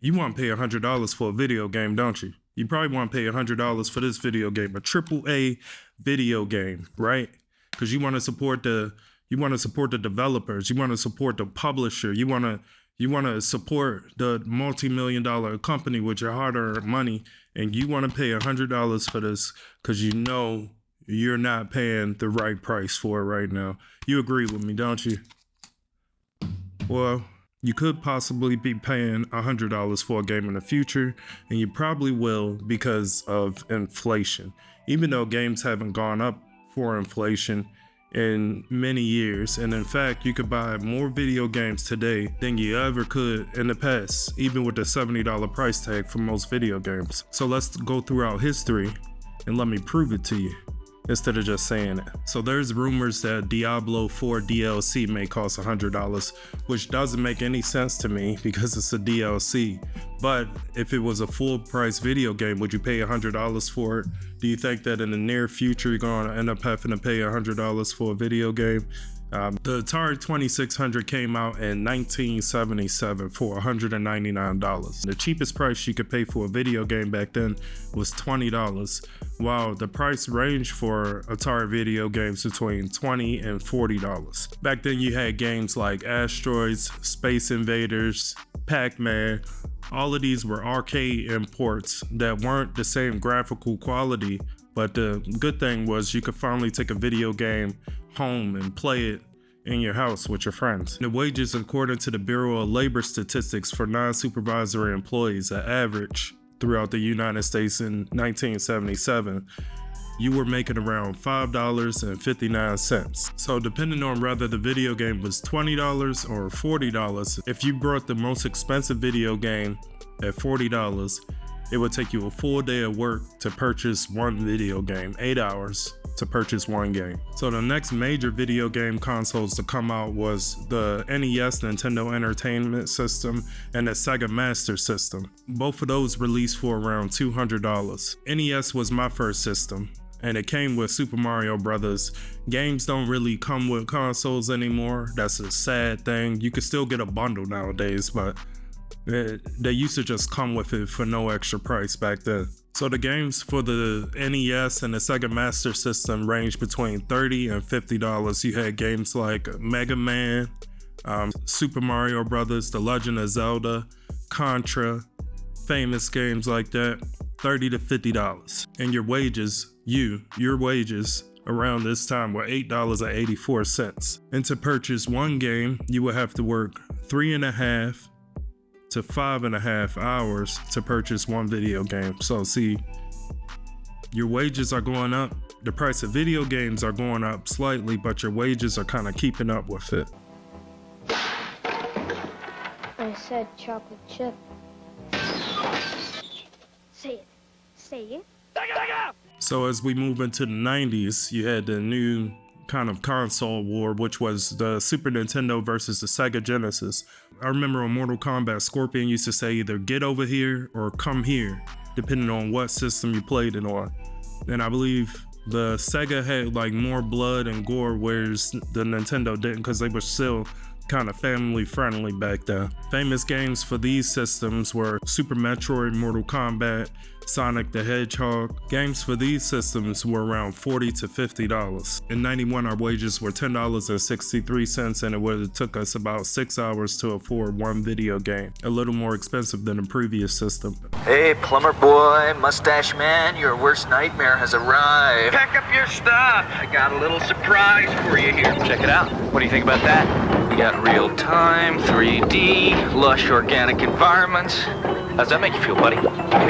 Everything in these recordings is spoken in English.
You want to pay $100 for a video game, don't you? You probably want to pay $100 for this video game, a AAA video game, right? Because you want to support the developers, you want to support the publisher, you want to support the multi-million-dollar company with your hard-earned money, and you want to pay $100 for this because you know you're not paying the right price for it right now. You agree with me, don't you? Well, you could possibly be paying $100 for a game in the future, and you probably will because of inflation. Even though games haven't gone up for inflation in many years, and in fact, you could buy more video games today than you ever could in the past, even with the $70 price tag for most video games. So let's go throughout history and let me prove it to you, instead of just saying it. So there's rumors that Diablo 4 DLC may cost $100, which doesn't make any sense to me because it's a DLC. But if it was a full price video game, would you pay $100 for it? Do you think that in the near future you're going to end up having to pay $100 for a video game? The Atari 2600 came out in 1977 for $199. The cheapest price you could pay for a video game back then was $20, while the price range for Atari video games between $20 and $40. Back then you had games like Asteroids, Space Invaders, Pac-Man. All of these were arcade imports that weren't the same graphical quality, but the good thing was you could finally take a video game home and play it in your house with your friends. The wages, according to the Bureau of Labor Statistics for non-supervisory employees, an average throughout the United States in 1977, you were making around $5.59. So depending on whether the video game was $20 or $40, if you brought the most expensive video game at $40, it would take you a full day of work to purchase one video game, 8 hours to purchase one game. So the next major video game consoles to come out was the NES, Nintendo Entertainment System, and the Sega Master System. Both of those released for around $200. NES was my first system, and it came with Super Mario Brothers. Games don't really come with consoles anymore. That's a sad thing. You could still get a bundle nowadays, but they used to just come with it for no extra price back then. So the games for the NES and the Sega Master System range between $30 and $50. You had games like Mega Man, Super Mario Brothers, The Legend of Zelda, Contra, famous games like that, $30 to $50. And your wages, your wages around this time were $8.84. And to purchase one game, you would have to work 3.5 to 5.5 hours to purchase one video game. So see, your wages are going up. The price of video games are going up slightly, but your wages are kind of keeping up with it. I said chocolate chip. Say it. Say it. So as we move into the 90s, you had the new kind of console war, which was the Super Nintendo versus the Sega Genesis. I remember on Mortal Kombat, Scorpion used to say either get over here or come here, depending on what system you played it on. And I believe the Sega had like more blood and gore, whereas the Nintendo didn't, because they were still kind of family friendly back then. Famous games for these systems were Super Metroid, Mortal Kombat, Sonic the Hedgehog. Games for these systems were around $40 to $50. In '91, our wages were $10.63, and it would have took us about 6 hours to afford one video game. A little more expensive than the previous system. Hey, plumber boy, mustache man, your worst nightmare has arrived. Pack up your stuff. I got a little surprise for you here. Check it out. What do you think about that? We got real-time, 3D, lush organic environments. How's that make you feel, buddy?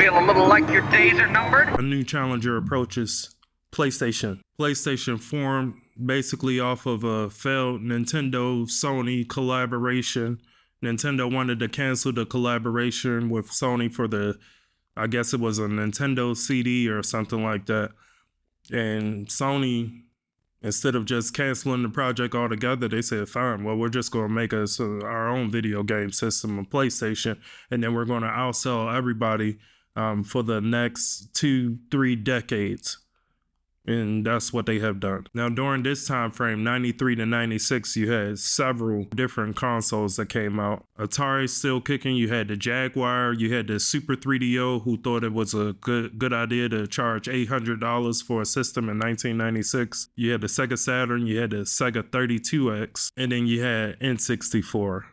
Feel a little like your days are numbered? A new challenger approaches PlayStation. PlayStation formed basically off of a failed Nintendo-Sony collaboration. Nintendo wanted to cancel the collaboration with Sony for I guess it was a Nintendo CD or something like that. And Sony, instead of just canceling the project altogether, they said, fine, well, we're just going to make us our own video game system on PlayStation, and then we're going to outsell everybody for the next 2-3 decades. And that's what they have done. Now, during this time frame, 93 to 96, you had several different consoles that came out. Atari still kicking. You had the Jaguar. You had the Super 3DO, who thought it was a good idea to charge $800 for a system in 1996. You had the Sega Saturn. You had the Sega 32X. And then you had N64.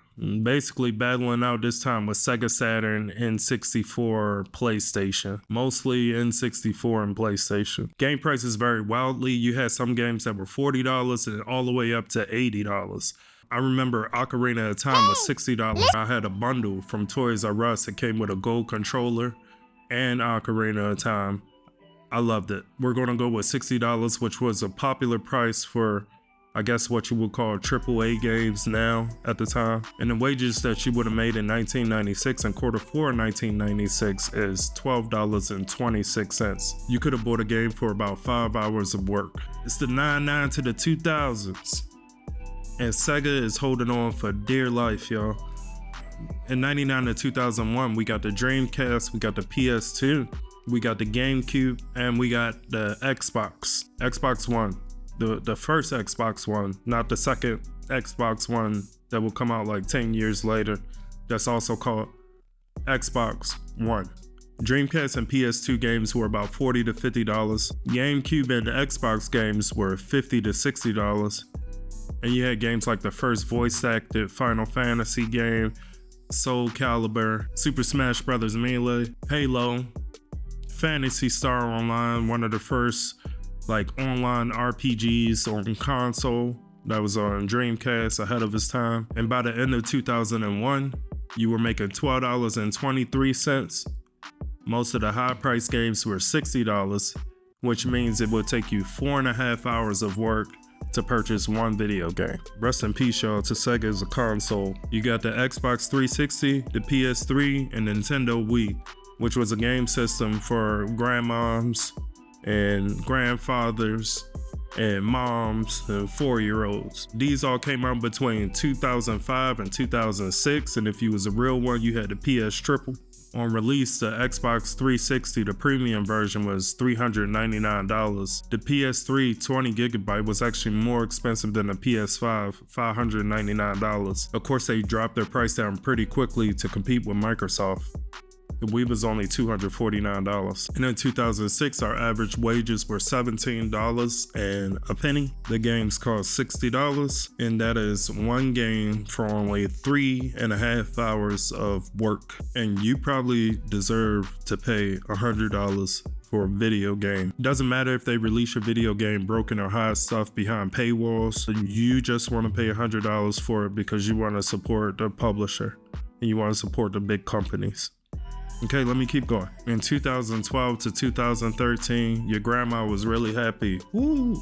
Basically battling out this time with Sega Saturn, N64, PlayStation. Mostly N64 and PlayStation. Game prices vary wildly. You had some games that were $40 and all the way up to $80. I remember Ocarina of Time was $60. I had a bundle from Toys R Us. It came with a gold controller and Ocarina of Time. I loved it. We're going to go with $60, which was a popular price for, I guess, what you would call AAA games now at the time. And the wages that you would have made in 1996 and quarter four 1996 is $12.26. You could have bought a game for about 5 hours of work. It's the 99 to the 2000s. And Sega is holding on for dear life, y'all. In 99 to 2001, we got the Dreamcast, we got the PS2, we got the GameCube, and we got the Xbox One. The first Xbox One, not the second Xbox One that will come out like 10 years later. That's also called Xbox One. Dreamcast and PS2 games were about $40 to $50. GameCube and the Xbox games were $50 to $60. And you had games like the first voice-acted Final Fantasy game, Soul Calibur, Super Smash Bros. Melee, Halo, Phantasy Star Online, one of the first like online RPGs on console that was on Dreamcast ahead of its time. And by the end of 2001, you were making $12.23. Most of the high price games were $60, which means it would take you 4.5 hours of work to purchase one video game. Rest in peace, y'all, to Sega as a console. You got the Xbox 360, the PS3, and Nintendo Wii, which was a game system for grandmoms and grandfathers and moms and 4-year-olds. These all came out between 2005 and 2006, and if you was a real one, you had the PS Triple. On release, the Xbox 360, the premium version, was $399. The PS3 20GB was actually more expensive than the PS5, $599. Of course, they dropped their price down pretty quickly to compete with Microsoft. The Wii was only $249. And in 2006, our average wages were $17 and a penny. The games cost $60, and that is one game for only 3.5 hours of work. And you probably deserve to pay $100 for a video game. Doesn't matter if they release your video game broken or hide stuff behind paywalls. You just want to pay $100 for it because you want to support the publisher and you want to support the big companies. Okay, let me keep going. In 2012 to 2013, your grandma was really happy. Woo!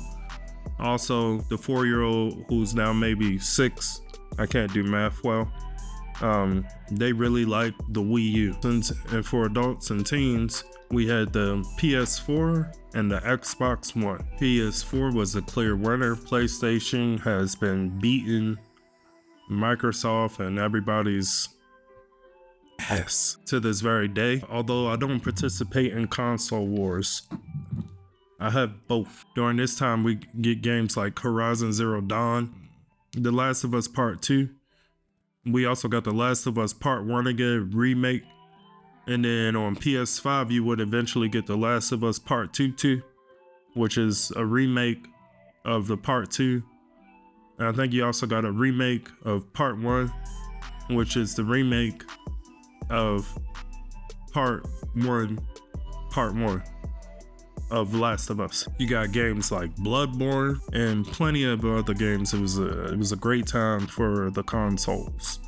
Also, the 4-year-old who's now maybe 6, I can't do math well, they really liked the Wii U. And for adults and teens, we had the PS4 and the Xbox One. PS4 was a clear winner. PlayStation has been beating Microsoft and everybody's ass to this very day. Although I don't participate in console wars, I have both. During this time, we get games like Horizon Zero Dawn, The Last of Us Part 2. We also got The Last of Us Part 1 again, remake. And then on PS5, you would eventually get The Last of Us Part 2, which is a remake of the Part 2. And I think you also got a remake of Part 1, which is the remake of Part 1 of Last of Us. You got games like Bloodborne and plenty of other games. It was a great time for the consoles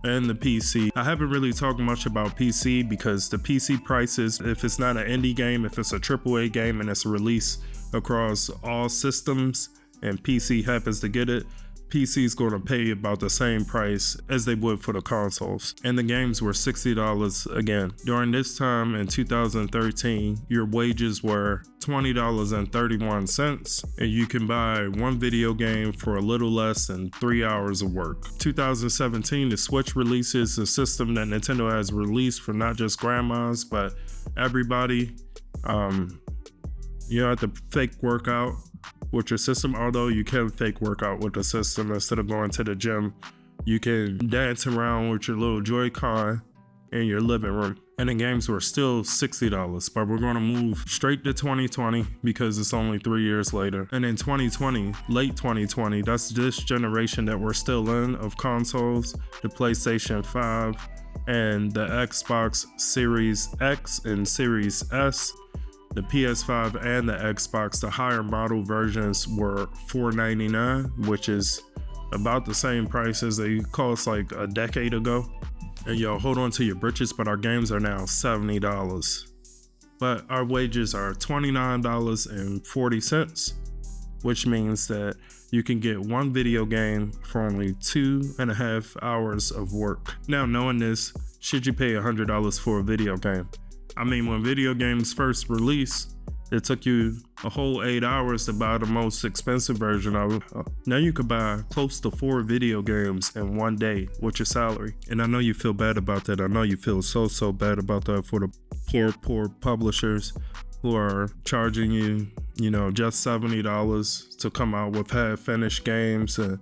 and the PC. I haven't really talked much about PC because the PC prices, if it's not an indie game, if it's a AAA game and it's a release across all systems and PC happens to get it, PC is going to pay about the same price as they would for the consoles. And the games were $60 again. During this time in 2013, your wages were $20.31, and you can buy one video game for a little less than 3 hours of work. 2017, the Switch releases a system that Nintendo has released for not just grandmas, but everybody. You don't have to fake workout with your system, although you can fake workout with the system. Instead of going to the gym, you can dance around with your little Joy-Con in your living room. And the games were still $60, but we're going to move straight to 2020 because it's only 3 years later. And in 2020, late 2020, that's this generation that we're still in of consoles, the PlayStation 5 and the Xbox Series X and Series S. The PS5 and the Xbox, the higher model versions were $499, which is about the same price as they cost like a decade ago. And yo, hold on to your britches, but our games are now $70. But our wages are $29.40, which means that you can get one video game for only 2.5 hours of work. Now, knowing this, should you pay $100 for a video game? I mean, when video games first released, it took you a whole 8 hours to buy the most expensive version of it. Now you could buy close to 4 video games in one day with your salary. And I know you feel bad about that. I know you feel so bad about that for the poor publishers who are charging you, just $70 to come out with half-finished games and,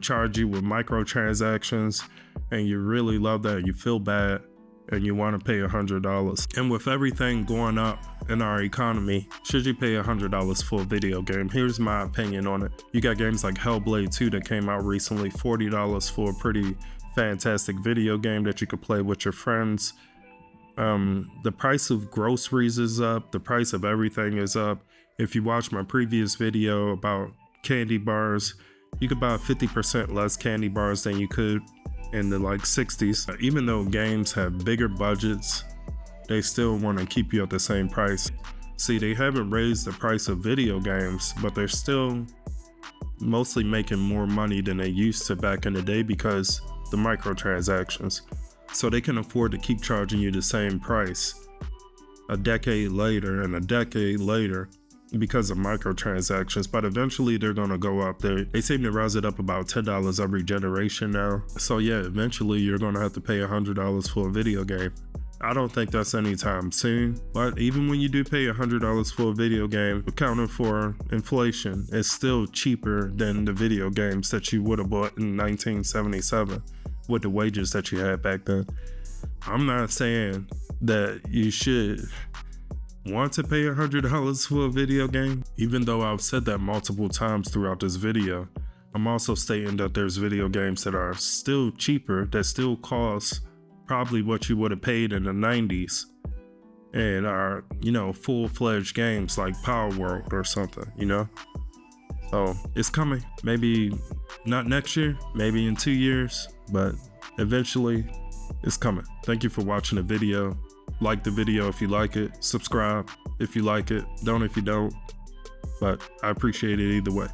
charge you with microtransactions. And you really love that. You feel bad. And you want to pay $100. And with everything going up in our economy, should you pay $100 for a video game? Here's my opinion on it. You got games like Hellblade 2 that came out recently, $40 for a pretty fantastic video game that you could play with your friends. The price of groceries is up. The price of everything is up. If you watch my previous video about candy bars, you could buy 50% less candy bars than you could in the 60s. Even though games have bigger budgets, they still want to keep you at the same price. See, they haven't raised the price of video games, but they're still mostly making more money than they used to back in the day because the microtransactions. So they can afford to keep charging you the same price a decade later and a decade later because of microtransactions, but eventually they're gonna go up. They seem to rise it up about $10 every generation now. So yeah, eventually you're gonna have to pay $100 for a video game. I don't think that's anytime soon, but even when you do pay $100 for a video game, accounting for inflation, it's still cheaper than the video games that you would have bought in 1977 with the wages that you had back then. I'm not saying that you should want to pay $100 for a video game, even though I've said that multiple times throughout this video. I'm also stating that there's video games that are still cheaper, that still cost probably what you would have paid in the 90s and are, full-fledged games like Power World or something, So it's coming. Maybe not next year, maybe in 2 years, but eventually it's coming. Thank you for watching the video. Like the video if you like it, subscribe if you like it, don't if you don't, but I appreciate it either way.